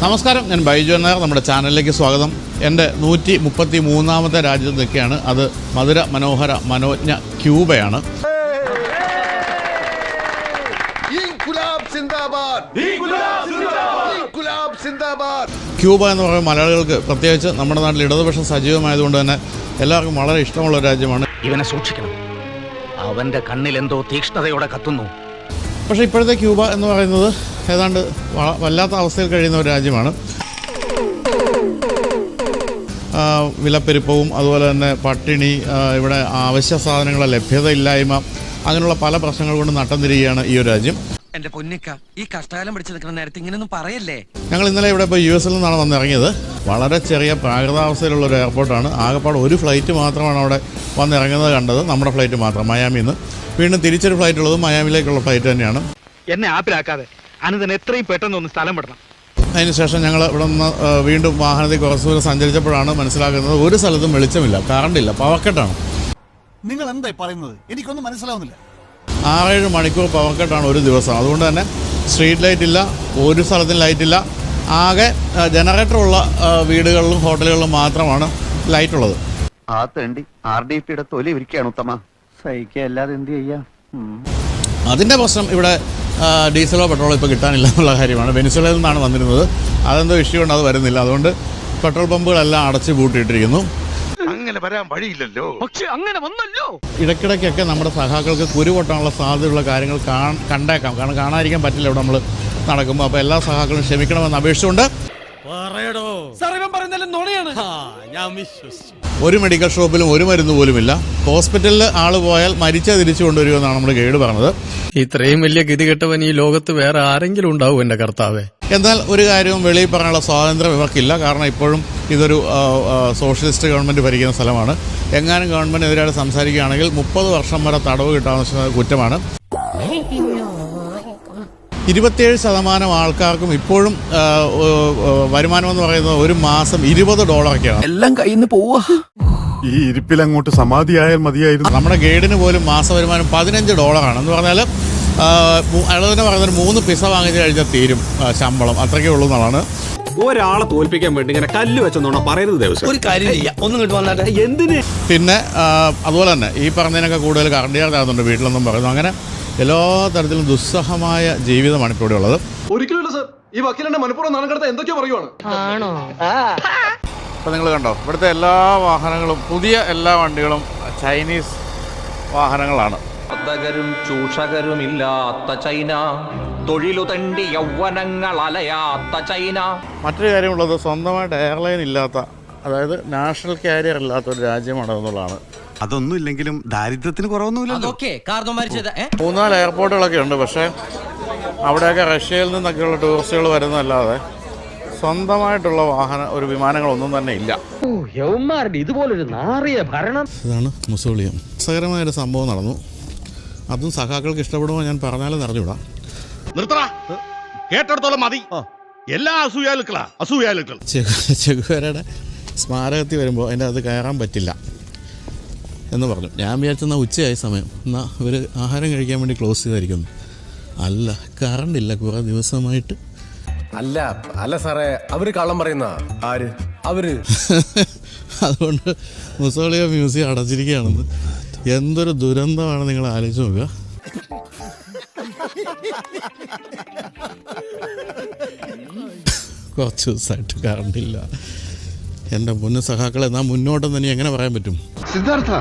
നമസ്കാരം, ഞാൻ ബൈജു നായർ. നമ്മുടെ ചാനലിലേക്ക് സ്വാഗതം. എൻ്റെ 133ാമത്തെ രാജ്യത്ത് നിൽക്കുകയാണ്. അത് മധുര മനോഹര മനോജ്ഞ ക്യൂബയാണ്. ക്യൂബ എന്ന് പറയുന്ന മലയാളികൾക്ക്, പ്രത്യേകിച്ച് നമ്മുടെ നാട്ടിൽ ഇടതുപക്ഷം സജീവമായതുകൊണ്ട് തന്നെ എല്ലാവർക്കും വളരെ ഇഷ്ടമുള്ള ഒരു രാജ്യമാണ്. ഇവനെ സൂക്ഷിക്കണം, അവന്റെ കണ്ണിൽ എന്തോ തീക്ഷ്ണതയോടെ കത്തുന്നു. പക്ഷേ ഇപ്പോഴത്തെ ക്യൂബ എന്ന് പറയുന്നത് ഏതാണ്ട് വല്ലാത്ത അവസ്ഥയിൽ കഴിയുന്ന ഒരു രാജ്യമാണ്. വിലപ്പെരുപ്പവും അതുപോലെ തന്നെ പട്ടിണി, ഇവിടെ അവശ്യ സാധനങ്ങളുടെ ലഭ്യതയില്ലായ്മ, അങ്ങനെയുള്ള പല പ്രശ്നങ്ങൾ കൊണ്ട് നട്ടം തിരികെയാണ് ഈ ഒരു രാജ്യം. എന്റെ പൊന്നിക്ക, ഈ കഷ്ടകാലം പിടിച്ചു നിൽക്കുന്ന നേരത്തെ ഇങ്ങനെയൊന്നും പറയല്ലേ. ഞങ്ങൾ ഇന്നലെ ഇവിടെ ഇപ്പോൾ US നിന്നാണ് വന്നിറങ്ങിയത്. വളരെ ചെറിയ പ്രാകൃതാവസ്ഥയിലുള്ള ഒരു എയർപോർട്ടാണ്. ആകെപ്പാട് ഒരു ഫ്ലൈറ്റ് മാത്രമാണ് അവിടെ വന്നിറങ്ങുന്നത് കണ്ടത്, നമ്മുടെ ഫ്ലൈറ്റ് മാത്രം, മയാമിയിൽ നിന്ന്. വീണ്ടും തിരിച്ചൊരു ഫ്ലൈറ്റ് ഉള്ളത് മയാമിലേക്കുള്ള ഫ്ലൈറ്റ് തന്നെയാണ്. എന്നെ ആപ്പിലാക്കാതെ അനുദിനം എത്രയും പെട്ടെന്ന് ഒന്ന് സ്ഥലം വിടണം. അതിനുശേഷം ഞങ്ങൾ ഇവിടെ നിന്ന് വീണ്ടും വാഹനത്തിൽ കുറച്ച് ദൂരം സഞ്ചരിച്ചപ്പോഴാണ് മനസ്സിലാക്കുന്നത് ഒരു സ്ഥലത്തും വെളിച്ചമില്ല, കറണ്ടില്ല, പവർ കട്ടാണ്. നിങ്ങൾ എന്തായി പറയുന്നത്? എനിക്കൊന്നും മനസ്സിലാവുന്നില്ല. 6-7 മണിക്കൂർ പവർ കട്ടാണ് ഒരു ദിവസം. അതുകൊണ്ട് തന്നെ സ്ട്രീറ്റ് ലൈറ്റ് ഇല്ല, ഒരു സ്ഥലത്തും ലൈറ്റില്ല. ആകെ ജനറേറ്ററുള്ള വീടുകളിലും ഹോട്ടലുകളിലും മാത്രമാണ് ലൈറ്റ് ഉള്ളത്. ആ തേണ്ടി RDPയുടെ തൊലി ഇരിക്കുകയാണ് ഉത്തമ. സഹിക്കല്ലാതെ എന്ത് ചെയ്യാം. അതിൻ്റെ പ്രശ്നം ഇവിടെ ഡീസലോ പെട്രോളോ ഇപ്പോൾ കിട്ടാനില്ല എന്നുള്ള കാര്യമാണ്. വെനിസ്വേലയിൽ നിന്നാണ് വന്നിരുന്നത്. അതെന്തോ ഇഷ്യൂ ഉണ്ട്, അത് വരുന്നില്ല. അതുകൊണ്ട് പെട്രോൾ പമ്പുകളെല്ലാം അടച്ചു പൂട്ടിയിട്ടിരിക്കുന്നു. അങ്ങനെ വരാൻ വഴിയില്ലല്ലോ. പക്ഷെ അങ്ങനെ വന്നല്ലോ. ഇടയ്ക്കിടയ്ക്കൊക്കെ നമ്മുടെ സഹാക്കൾക്ക് കുരുപൊട്ടാനുള്ള സാധ്യതയുള്ള കാര്യങ്ങൾ കണ്ടേക്കാം. കാരണം കാണാതിരിക്കാൻ പറ്റില്ല ഇവിടെ നമ്മൾ നടക്കുമ്പോൾ. അപ്പോൾ എല്ലാ സഹാക്കളും ക്ഷമിക്കണമെന്ന് അപേക്ഷിച്ചുകൊണ്ട് ഒരു മെഡിക്കൽ ഷോപ്പിലും ഒരു മരുന്ന് പോലുമില്ല. ഹോസ്പിറ്റലിൽ ആള് പോയാൽ മരിച്ച തിരിച്ചു കൊണ്ടുവരുമെന്നാണ് നമ്മുടെ ഗൈഡ് പറഞ്ഞത്. ഇത്രയും വലിയ ഗതികെട്ടവൻ ഈ ലോകത്ത് വേറെ ആരെങ്കിലും ഉണ്ടാവും എന്റെ കർത്താവേ. എന്നാൽ ഒരു കാര്യവും വെളിയിൽ പറയാനുള്ള സ്വാതന്ത്ര്യം ഇവർക്കില്ല. കാരണം ഇപ്പോഴും ഇതൊരു സോഷ്യലിസ്റ്റ് ഗവൺമെൻറ് ഭരിക്കുന്ന സ്ഥലമാണ്. എങ്ങാനും ഗവൺമെൻറ്റിനെതിരായിട്ട് സംസാരിക്കുകയാണെങ്കിൽ 30 വർഷം വരെ തടവ് കിട്ടാവുന്ന കുറ്റമാണ്. 27% ആൾക്കാർക്കും ഇപ്പോഴും വരുമാനം എന്ന് പറയുന്നത് ഒരു മാസം $20 എല്ലാം കയ്യിൽ നിന്ന് പോവാ. ഈ ഇരിപ്പിൽ അങ്ങോട്ട് സമാധിയായാൽ മതിയായിരുന്നു. നമ്മുടെ ഗൈഡിന് പോലും മാസ വരുമാനം $15 എന്ന് പറഞ്ഞാൽ അയാൾ തന്നെ പറയുന്നത് 3 പിസ വാങ്ങിച്ച് കഴിച്ചാൽ തീരും ശമ്പളം, അത്രയ്ക്കേ ഉള്ളൂ എന്നുള്ളതാണ്. ഒരാളെ തോൽപ്പിക്കാൻ വേണ്ടി ഇങ്ങനെ കല്ല് വെച്ചെന്നോണം പറയരുത്. ദിവസം ഒരു കാര്യം ചെയ്യാം, ഒന്നും കിട്ടും വന്നാട്ടെ. എന്തിന്? പിന്നെ അതുപോലെ തന്നെ ഈ പറഞ്ഞതിനൊക്കെ കൂടുതൽ കറണ്ട് ചാർജ് ആകുന്നുണ്ട് വീട്ടിലൊന്നും പറയുന്നു. അങ്ങനെ എല്ലാ തരത്തിലും ദുസ്സഹമായ ജീവിതമാണ് ഇപ്പോൾ ഇവിടെ ഉള്ളത്. ഒരിക്കലും സർ, ഈ വക്കീലിന്റെ മനഃപൂർവ്വം നാണം കടത്ത എന്തൊക്കെയോ പറയുവാണ്. അപ്പോൾ നിങ്ങൾ കണ്ടോ, ഇവിടുത്തെ എല്ലാ വാഹനങ്ങളും, പുതിയ എല്ലാ വണ്ടികളും ചൈനീസ് വാഹനങ്ങളാണ്. ചൂഷകരും ഇല്ലാത്ത ചൈന, തൊഴിലു തണ്ടി യൗവനങ്ങൾ അലയാത്ത ചൈന. മറ്റൊരു കാര്യമുള്ളത്, സ്വന്തമായിട്ട് എയർലൈൻ ഇല്ലാത്ത, അതായത് നാഷണൽ കാരിയർ ഇല്ലാത്ത ഒരു രാജ്യമാണ് എന്നുള്ളതാണ്. അതൊന്നും ഇല്ലെങ്കിലും ദാരിദ്ര്യത്തിന് കുറവൊന്നുമില്ലല്ലോ. 3-4 എയർപോർട്ടുകളൊക്കെ ഉണ്ട്. പക്ഷേ അവിടെയൊക്കെ റഷ്യയിൽ നിന്നൊക്കെയുള്ള ടൂറിസ്റ്റുകൾ വരുന്നതല്ലാതെ സ്വന്തമായിട്ടുള്ള ഒരു വിമാനങ്ങളൊന്നും തന്നെ ഇല്ല. ഇതുപോലൊരു നാറിയ ഭരണം. ഇതാണ് മുസോളിയം. രസകരമായൊരു സംഭവം നടന്നു. അതും സഖാക്കൾക്ക് ഇഷ്ടപ്പെടുമോ ഞാൻ പറഞ്ഞാലും അറിഞ്ഞൂടാ. കേട്ടെടുത്തോളം മതി. എല്ലാ അസൂയാലുക്കൾ ചെഗുവേരയുടെ സ്മാരകത്തിൽ വരുമ്പോൾ അതിൻ്റെ അത് കയറാൻ പറ്റില്ല എന്ന് പറഞ്ഞു. ഞാൻ വിചാരിച്ചെന്നാൽ ഉച്ചയായ സമയം, എന്നാൽ ഇവർ ആഹാരം കഴിക്കാൻ വേണ്ടി ക്ലോസ് ചെയ്തായിരിക്കുന്നു. അല്ല, കറണ്ടില്ല കുറേ ദിവസമായിട്ട്. അല്ല സാറേ, അവര് കള്ളം പറയുന്ന ആര്? അവര് അതുകൊണ്ട് മുസോളിയോ മ്യൂസിയം അടച്ചിരിക്കുകയാണെന്ന്. എന്തൊരു ദുരന്തമാണ് നിങ്ങൾ ആലോചിച്ച് നോക്കുക. കുറച്ച് ദിവസമായിട്ട് കറണ്ടില്ല. എൻ്റെ മുന്നേ സഹാക്കളെ നാം മുന്നോട്ടെന്ന് ഇനി എങ്ങനെ പറയാൻ പറ്റും? സിദ്ധാർത്ഥ,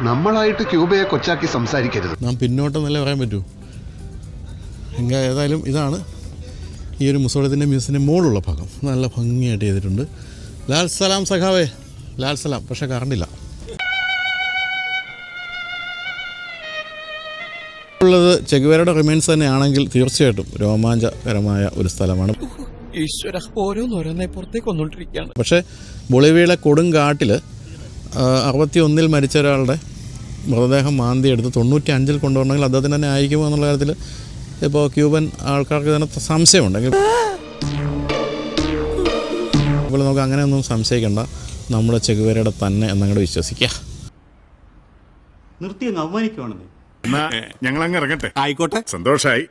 നമ്മളായിട്ട് ക്യൂബയെ കൊച്ചാക്കി സംസാരിക്കരുത്. നാം പിന്നോട്ടെന്നല്ലേ പറയാൻ പറ്റൂ. എങ്കിൽ ഏതായാലും ഇതാണ് ഈ ഒരു മുസോളിയത്തിൻ്റെ മ്യൂസിയത്തിൻ്റെ മുകളിലുള്ള ഭാഗം. നല്ല ഭംഗിയായിട്ട് ചെയ്തിട്ടുണ്ട്. ലാൽ സലാം സഖാവേ, ലാൽ സലാം. പക്ഷേ കറണ്ടില്ല. ഉള്ളത് ചെഗുവേരയുടെ റിമൈൻസ് തന്നെയാണെങ്കിൽ തീർച്ചയായിട്ടും രോമാഞ്ചകരമായ ഒരു സ്ഥലമാണ്. ഈശ്വര, ഓരോന്നോരോന്നെ പുറത്തേക്ക് വന്നുകൊണ്ടിരിക്കുകയാണ്. പക്ഷേ ബൊളീവിയയിലെ കൊടുങ്കാട്ടിൽ 61 മരിച്ച ഒരാളുടെ മൃതദേഹം മാന്തിയെടുത്ത് 95 കൊണ്ടുവരണമെങ്കിൽ അദ്ദേഹത്തിന് തന്നെ ആയിരിക്കുമോ എന്നുള്ള കാര്യത്തിൽ ഇപ്പോൾ ക്യൂബൻ ആൾക്കാർക്ക് തന്നെ സംശയമുണ്ടെങ്കിൽ ഇപ്പോൾ നമുക്ക് അങ്ങനെയൊന്നും സംശയിക്കേണ്ട. നമ്മുടെ ചെഗുവേരയുടെ തന്നെ എന്നങ്ങോട്ട് വിശ്വസിക്കുക. നിർത്തി അങ്ങ് അവമാനിക്കുവാണെന്നേ. ഞങ്ങൾ അങ്ങ് ഇറങ്ങട്ടെ. ആയിക്കോട്ടെ, സന്തോഷായി.